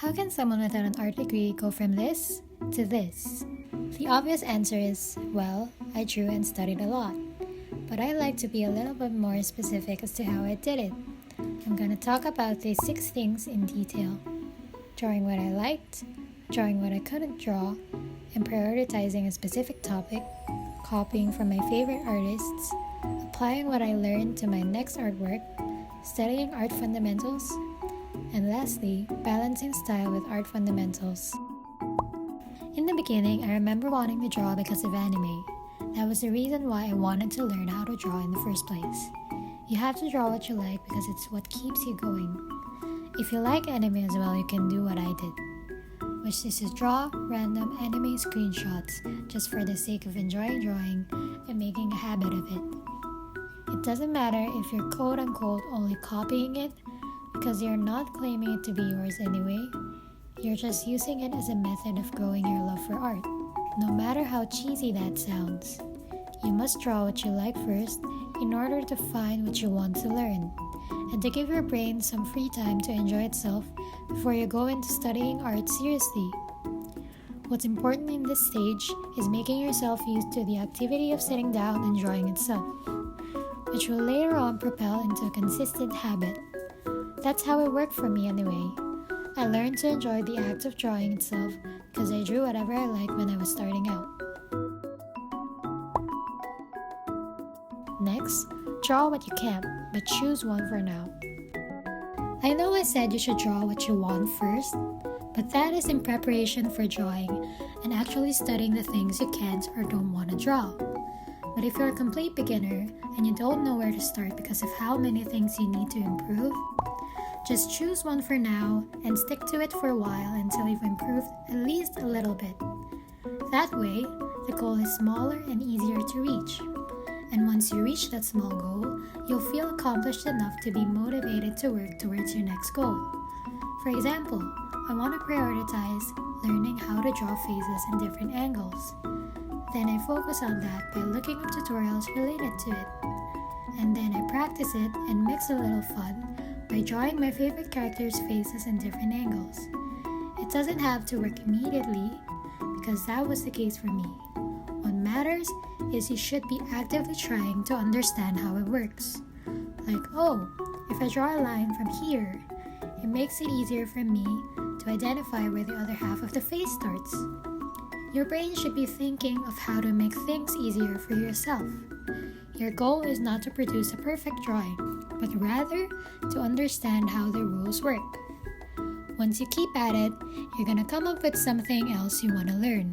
How can someone without an art degree go from this to this? The obvious answer is, well, I drew and studied a lot. But I like to be a little bit more specific as to how I did it. I'm going to talk about these 6 things in detail. Drawing what I liked, drawing what I couldn't draw, and prioritizing a specific topic, copying from my favorite artists, applying what I learned to my next artwork, studying art fundamentals, and lastly, balancing style with art fundamentals. In the beginning, I remember wanting to draw because of anime. That was the reason why I wanted to learn how to draw in the first place. You have to draw what you like because it's what keeps you going. If you like anime as well, you can do what I did, which is to draw random anime screenshots just for the sake of enjoying drawing and making a habit of it. It doesn't matter if you're quote-unquote only copying it, because you're not claiming it to be yours anyway. You're just using it as a method of growing your love for art. No matter how cheesy that sounds, you must draw what you like first in order to find what you want to learn, and to give your brain some free time to enjoy itself before you go into studying art seriously. What's important in this stage is making yourself used to the activity of sitting down and drawing itself, which will later on propel into a consistent habit. That's how it worked for me anyway. I learned to enjoy the act of drawing itself because I drew whatever I liked when I was starting out. Next, draw what you can, but choose one for now. I know I said you should draw what you want first, but that is in preparation for drawing and actually studying the things you can't or don't want to draw. But if you're a complete beginner and you don't know where to start because of how many things you need to improve, just choose one for now and stick to it for a while until you've improved at least a little bit. That way, the goal is smaller and easier to reach. And once you reach that small goal, you'll feel accomplished enough to be motivated to work towards your next goal. For example, I want to prioritize learning how to draw faces in different angles. Then I focus on that by looking up tutorials related to it. And then I practice it and mix a little fun by drawing my favorite characters' faces in different angles. It doesn't have to work immediately because that was the case for me. What matters is you should be actively trying to understand how it works. Like, oh, if I draw a line from here, it makes it easier for me to identify where the other half of the face starts. Your brain should be thinking of how to make things easier for yourself. Your goal is not to produce a perfect drawing, but rather to understand how the rules work. Once you keep at it, you're gonna come up with something else you want to learn.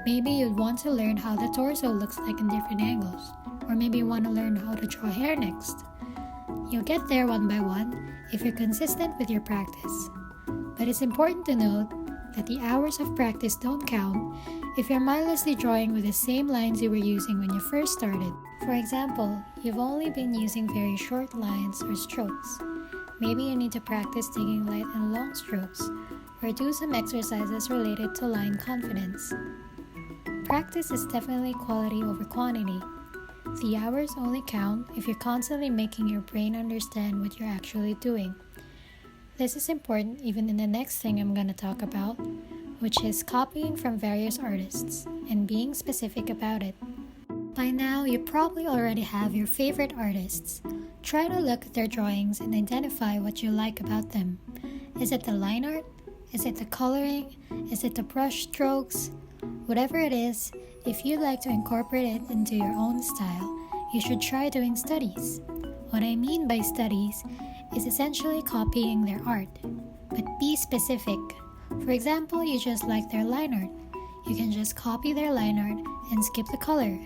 Maybe you'd want to learn how the torso looks like in different angles, or maybe you want to learn how to draw hair next. You'll get there one by one if you're consistent with your practice. But it's important to note that the hours of practice don't count if you're mindlessly drawing with the same lines you were using when you first started. For example, you've only been using very short lines or strokes. Maybe you need to practice taking light and long strokes, or do some exercises related to line confidence. Practice is definitely quality over quantity. The hours only count if you're constantly making your brain understand what you're actually doing. This is important even in the next thing I'm going to talk about, which is copying from various artists and being specific about it. By now, you probably already have your favorite artists. Try to look at their drawings and identify what you like about them. Is it the line art? Is it the coloring? Is it the brush strokes? Whatever it is, if you'd like to incorporate it into your own style, you should try doing studies. What I mean by studies is essentially copying their art, but be specific. For example, you just like their line art. You can just copy their line art and skip the color.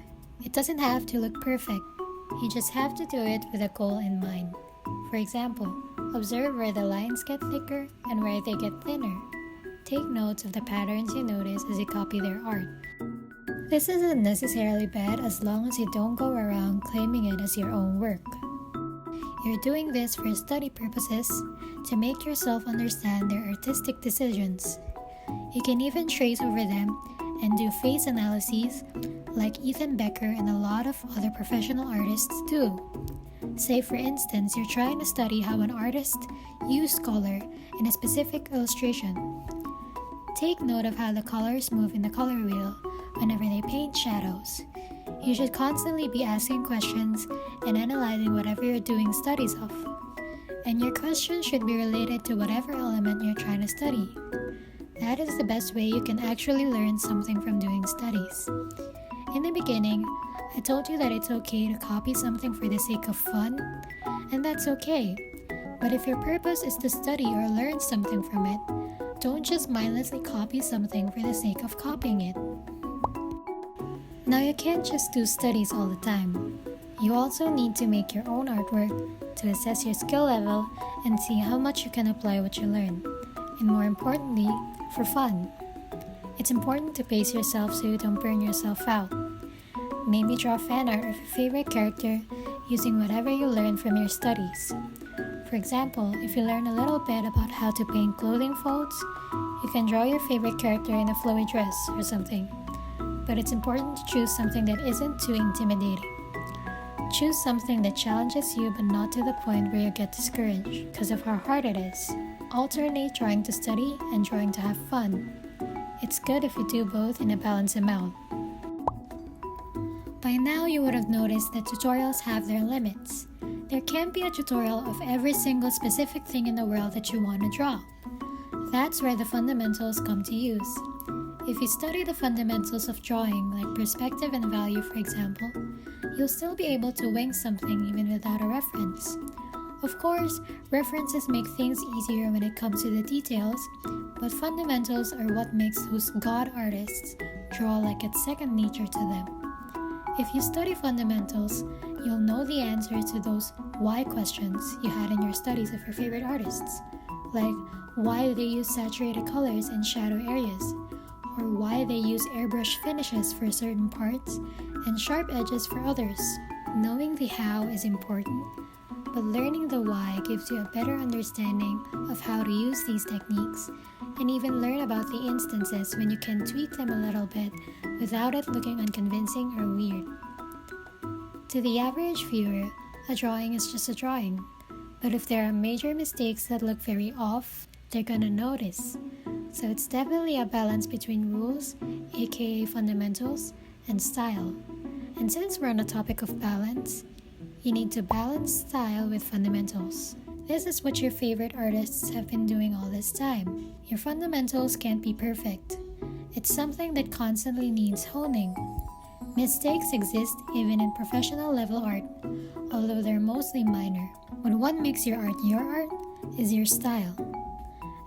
It doesn't have to look perfect. You just have to do it with a goal in mind. For example, observe where the lines get thicker and where they get thinner. Take notes of the patterns you notice as you copy their art. This isn't necessarily bad as long as you don't go around claiming it as your own work. You're doing this for study purposes to make yourself understand their artistic decisions. You can even trace over them and do face analyses like Ethan Becker and a lot of other professional artists do. Say, for instance, you're trying to study how an artist used color in a specific illustration. Take note of how the colors move in the color wheel whenever they paint shadows. You should constantly be asking questions and analyzing whatever you're doing studies of. And your questions should be related to whatever element you're trying to study. That is the best way you can actually learn something from doing studies. In the beginning, I told you that it's okay to copy something for the sake of fun, and that's okay. But if your purpose is to study or learn something from it, don't just mindlessly copy something for the sake of copying it. Now, you can't just do studies all the time. You also need to make your own artwork to assess your skill level and see how much you can apply what you learn, and more importantly, for fun. It's important to pace yourself so you don't burn yourself out. Maybe draw fan art of your favorite character using whatever you learned from your studies. For example, if you learn a little bit about how to paint clothing folds, you can draw your favorite character in a flowy dress or something. But it's important to choose something that isn't too intimidating. Choose something that challenges you but not to the point where you get discouraged because of how hard it is. Alternate drawing to study and drawing to have fun. It's good if you do both in a balanced amount. By now, you would have noticed that tutorials have their limits. There can't be a tutorial of every single specific thing in the world that you want to draw. That's where the fundamentals come to use. If you study the fundamentals of drawing, like perspective and value for example, you'll still be able to wing something even without a reference. Of course, references make things easier when it comes to the details, but fundamentals are what makes those god artists draw like it's second nature to them. If you study fundamentals, you'll know the answer to those why questions you had in your studies of your favorite artists, like why do they use saturated colors in shadow areas, or why they use airbrush finishes for certain parts and sharp edges for others. Knowing the how is important, but learning the why gives you a better understanding of how to use these techniques and even learn about the instances when you can tweak them a little bit without it looking unconvincing or weird. To the average viewer, a drawing is just a drawing, but if there are major mistakes that look very off, they're gonna notice. So it's definitely a balance between rules, aka fundamentals, and style. And since we're on the topic of balance, you need to balance style with fundamentals. This is what your favorite artists have been doing all this time. Your fundamentals can't be perfect. It's something that constantly needs honing. Mistakes exist even in professional level art, although they're mostly minor. What makes your art is your style.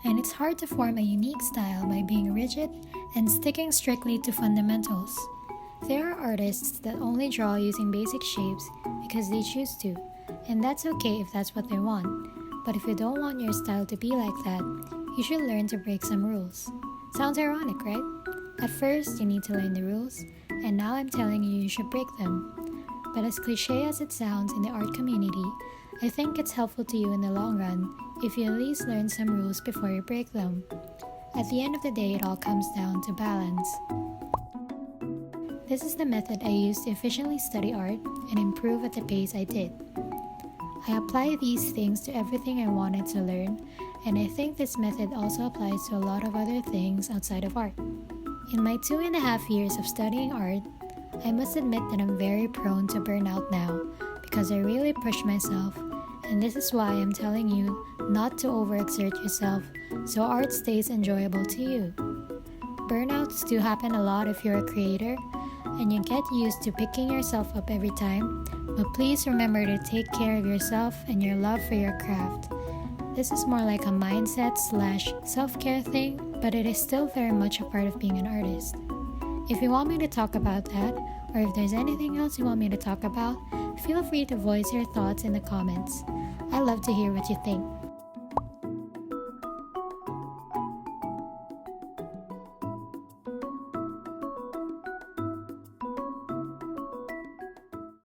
And it's hard to form a unique style by being rigid and sticking strictly to fundamentals. There are artists that only draw using basic shapes because they choose to, and that's okay if that's what they want. But if you don't want your style to be like that, you should learn to break some rules. Sounds ironic, right? At first, you need to learn the rules, and now I'm telling you should break them. But as cliche as it sounds in the art community, I think it's helpful to you in the long run if you at least learn some rules before you break them. At the end of the day, it all comes down to balance. This is the method I used to efficiently study art and improve at the pace I did. I apply these things to everything I wanted to learn, and I think this method also applies to a lot of other things outside of art. In my 2.5 years of studying art, I must admit that I'm very prone to burnout now because I really push myself, and this is why I'm telling you not to overexert yourself so art stays enjoyable to you. Burnouts do happen a lot if you're a creator, and you get used to picking yourself up every time, but please remember to take care of yourself and your love for your craft. This is more like a mindset / self-care thing, but it is still very much a part of being an artist. If you want me to talk about that, or if there's anything else you want me to talk about, feel free to voice your thoughts in the comments. I love to hear what you think.